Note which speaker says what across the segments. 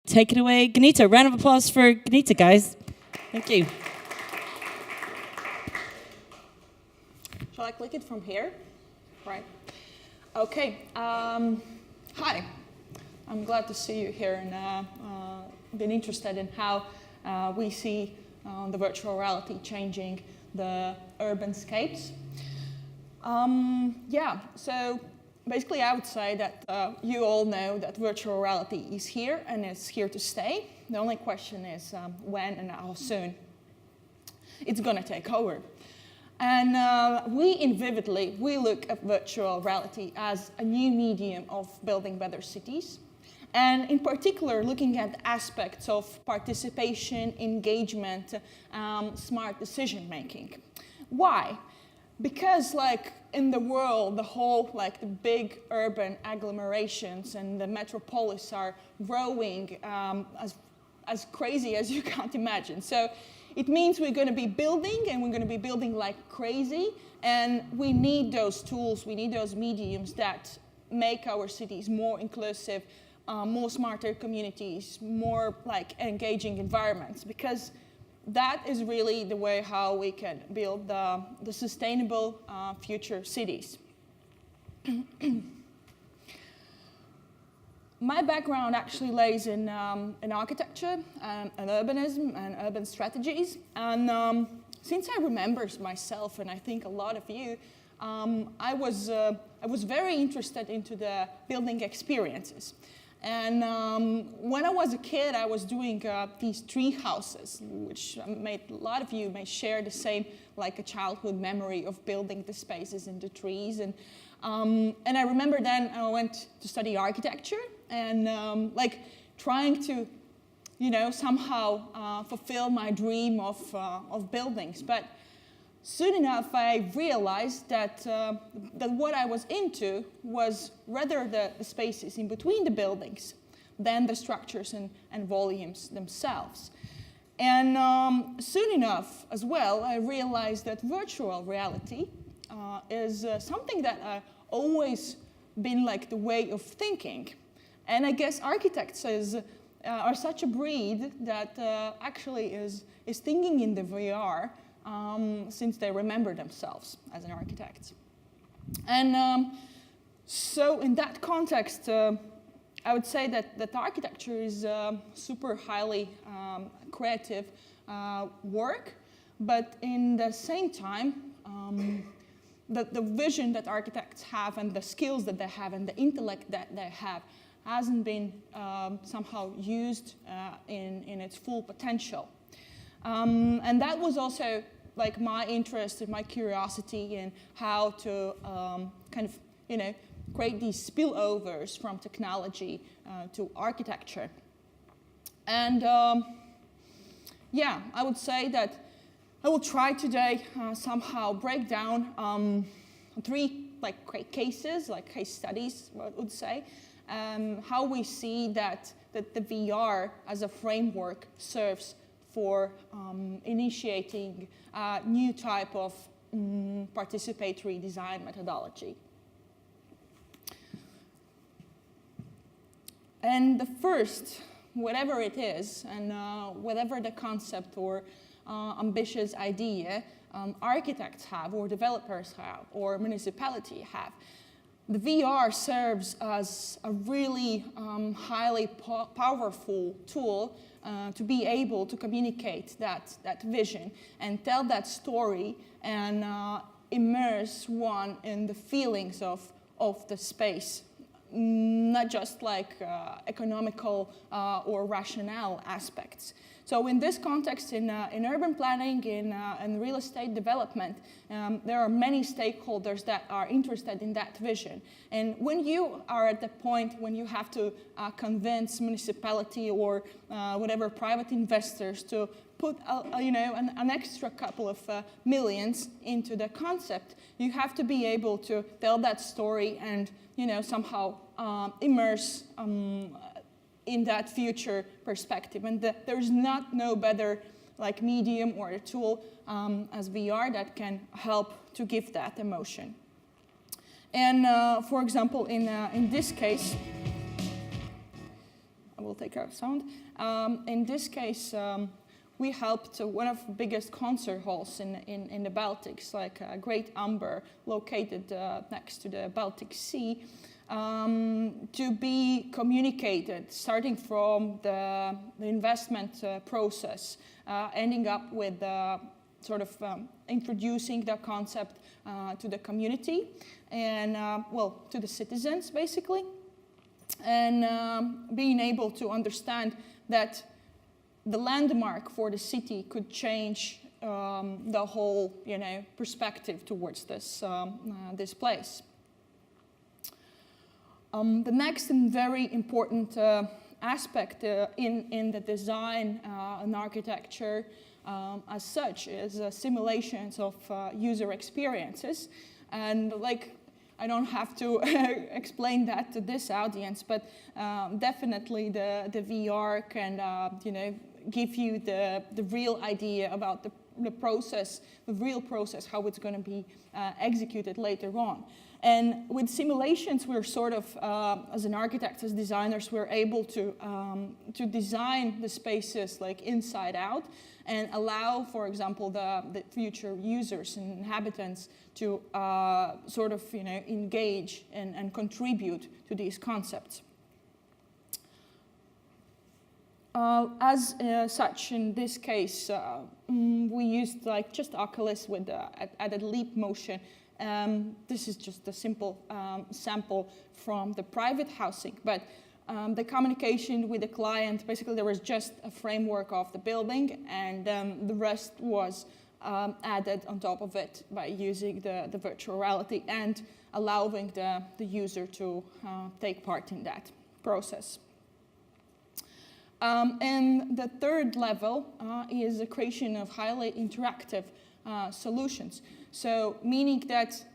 Speaker 1: take it away, Gunita. Round of applause for Gunita, guys. Thank you.
Speaker 2: Shall I click it from here? Right. Okay. Hi. I'm glad to see you here and been interested in how we see the virtual reality changing the urban scapes. Yeah, so basically I would say that you all know that virtual reality is here and it's here to stay. The only question is when and how soon it's going to take over. And we in Vividly, we look at virtual reality as a new medium of building better cities. And in particular, looking at aspects of participation, engagement, smart decision-making. Why? Because like in the world, the whole, like the big urban agglomerations and the metropolis are growing as crazy as you can't imagine. So it means we're going to be building, and we're going to be building like crazy, and we need those tools, we need those mediums that make our cities more inclusive, more smarter communities, more like engaging environments, because that is really the way how we can build the sustainable future cities. My background actually lays in architecture and urbanism and urban strategies. And since I remember myself, and I think a lot of you, I was very interested into the building experiences. And when I was a kid, I was doing these tree houses, which a lot of you may share the same, like a childhood memory of building the spaces in the trees. And I remember then I went to study architecture and like trying to, you know, somehow fulfill my dream of buildings. But soon enough, I realized that what I was into was rather the spaces in between the buildings than the structures and volumes themselves. And soon enough, as well, I realized that virtual reality is something that I've always been like the way of thinking. And I guess architects are such a breed that actually is thinking in the VR since they remember themselves as an architect. And so in that context, I would say that architecture is super highly creative work, but in the same time, the vision that architects have and the skills that they have and the intellect that they have hasn't been somehow used in its full potential. And that was also like my interest and my curiosity in how to kind of, you know, create these spillovers from technology to architecture. And yeah, I would say that I will try today somehow break down 3 like cases, like case studies, I would say, how we see that the VR as a framework serves for initiating a new type of participatory design methodology. And the first, whatever it is, and whatever the concept or ambitious idea architects have, or developers have, or municipality have, the VR serves as a really highly powerful tool to be able to communicate that vision and tell that story and immerse one in the feelings of the space, not just like economical or rationale aspects. So in this context, in urban planning, in real estate development, there are many stakeholders that are interested in that vision. And when you are at the point when you have to convince municipality or whatever private investors to put an extra couple of millions into the concept, you have to be able to tell that story and somehow immerse in that future perspective. And there's no better like medium or a tool as VR that can help to give that emotion. And for example, in this case, I will will take care of sound. In this case, we helped one of the biggest concert halls in the Baltics, like Great Amber, located next to the Baltic Sea, to be communicated, starting from the investment process, ending up with sort of introducing the concept to the community and, well, to the citizens, basically, and being able to understand that the landmark for the city could change the whole, perspective towards this place. The next and very important aspect in the design and architecture as such is simulations of user experiences. And I don't have to explain that to this audience, but definitely the VR can, give you the real idea about the process, the real process, how it's going to be executed later on. And with simulations, we're sort of, as an architect, as designers, we're able to design the spaces inside out and allow, for example, the future users and inhabitants to sort of, engage and contribute to these concepts. As such, in this case, we used just Oculus with added leap motion. This is just a simple sample from the private housing, but the communication with the client, basically there was just a framework of the building, and the rest was added on top of it by using the virtual reality and allowing the user to take part in that process. And the third level is the creation of highly interactive solutions. So meaning that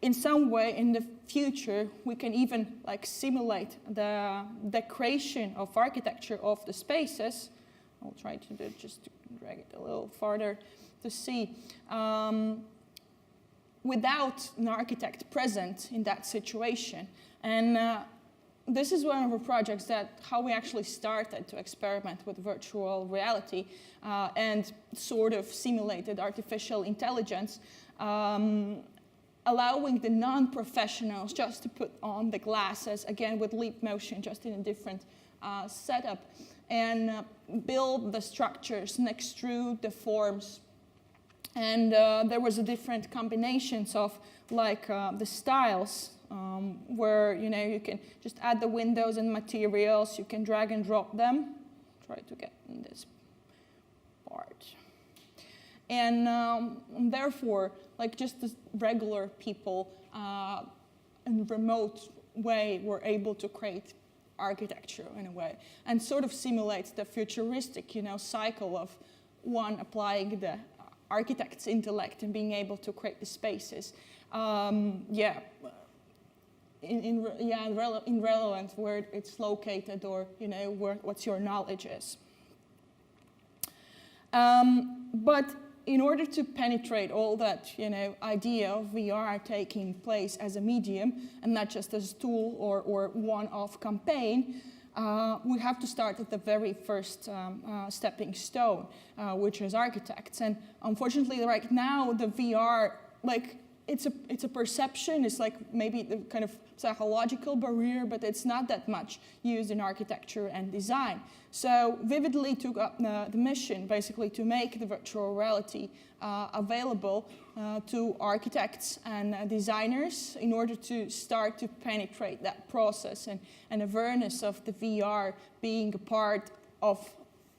Speaker 2: in some way in the future we can even simulate the creation of architecture of the spaces. I'll try to just drag it a little farther to see. Without an architect present in that situation. And this is one of our projects how we actually started to experiment with virtual reality and sort of simulated artificial intelligence, allowing the non-professionals just to put on the glasses, again with leap motion, just in a different setup, and build the structures and extrude the forms. And there was a different combinations of the styles, where you can just add the windows and materials, you can drag and drop them. Try to get in this part. And therefore, just the regular people in a remote way were able to create architecture in a way, and sort of simulates the futuristic cycle of one applying the architect's intellect and being able to create the spaces. In relevance where it's located, or what your knowledge is. But in order to penetrate all that idea of VR taking place as a medium and not just as a tool or one-off campaign, we have to start at the very first stepping stone, which is architects. And unfortunately, right now the VR it's a perception. It's maybe the kind of psychological barrier, but it's not that much used in architecture and design. So Vividly took up the mission, basically, to make the virtual reality available to architects and designers in order to start to penetrate that process and awareness of the VR being a part of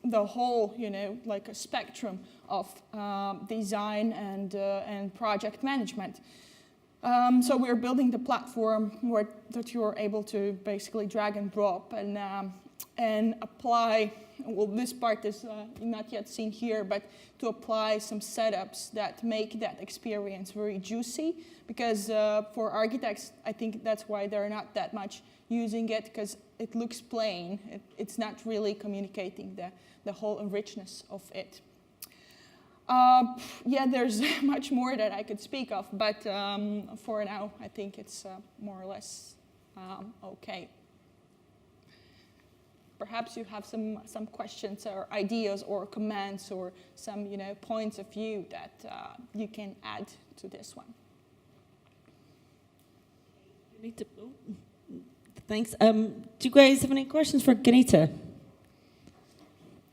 Speaker 2: the whole, a spectrum of design and project management. So we're building the platform that you're able to basically drag and drop and apply. Well, this part is not yet seen here, but to apply some setups that make that experience very juicy. Because for architects, I think that's why they're not that much using it, because it looks plain. It's not really communicating the whole richness of it. There's much more that I could speak of, but for now, I think it's more or less okay. perhaps you have some questions or ideas or comments or some points of view that you can add to this one.
Speaker 1: Thanks. Do you guys have any questions for Gunita?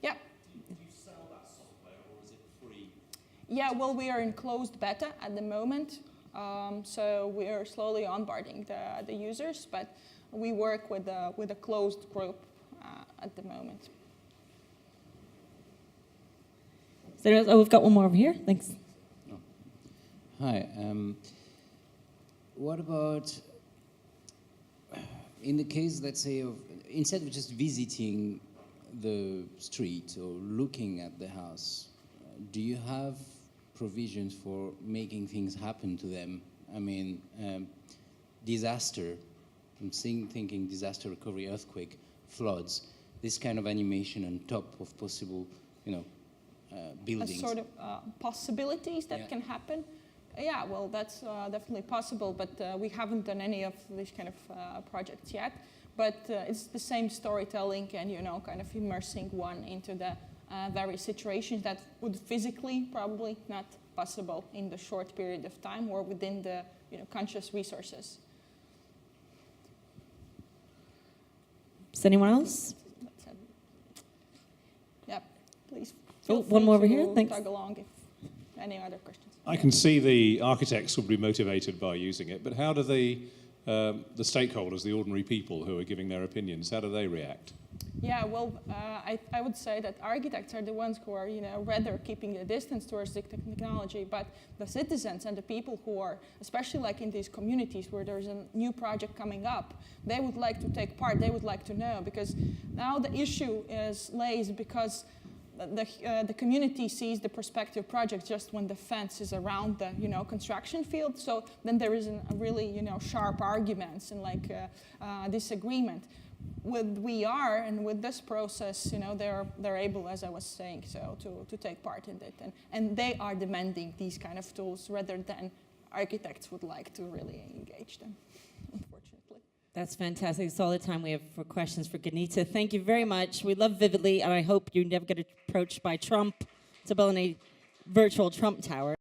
Speaker 2: Yeah.
Speaker 3: Do you sell that software or is it free?
Speaker 2: Yeah, well, we are in closed beta at the moment. So we are slowly onboarding the users, but we work with a closed group at the moment.
Speaker 1: Oh, we've got one more over here. Thanks.
Speaker 3: Oh. Hi. What about in the case, let's say, of instead of just visiting the street or looking at the house, do you have provisions for making things happen to them? I mean, disaster, I'm thinking disaster recovery, earthquake, floods, this kind of animation on top of possible, buildings.
Speaker 2: Sort of possibilities that can happen. Yeah, well, that's definitely possible, but we haven't done any of these kind of projects yet. But it's the same storytelling and, kind of immersing one into the various situations that would physically probably not possible in the short period of time or within the conscious resources.
Speaker 1: Is anyone else?
Speaker 2: Yeah, please.
Speaker 1: One more over here. Thanks.
Speaker 2: Tag along if any other questions.
Speaker 4: I can see the architects will be motivated by using it, but how do the stakeholders, the ordinary people who are giving their opinions, how do they react?
Speaker 2: Yeah, well, I would say that architects are the ones who are, rather keeping a distance towards the technology, but the citizens and the people who are, especially like in these communities where there's a new project coming up, they would like to take part, they would like to know, because now the issue lays because the community sees the prospective project just when the fence is around the construction field. So then there is a really sharp arguments and like disagreement. With VR and with this process, they're able, as I was saying, so to take part in it, and they are demanding these kind of tools rather than architects would like to really engage them. Unfortunately.
Speaker 1: That's fantastic. That's all the time we have for questions for Gunita. Thank you very much. We love Vividly, and I hope you never get approached by Trump to build a virtual Trump tower.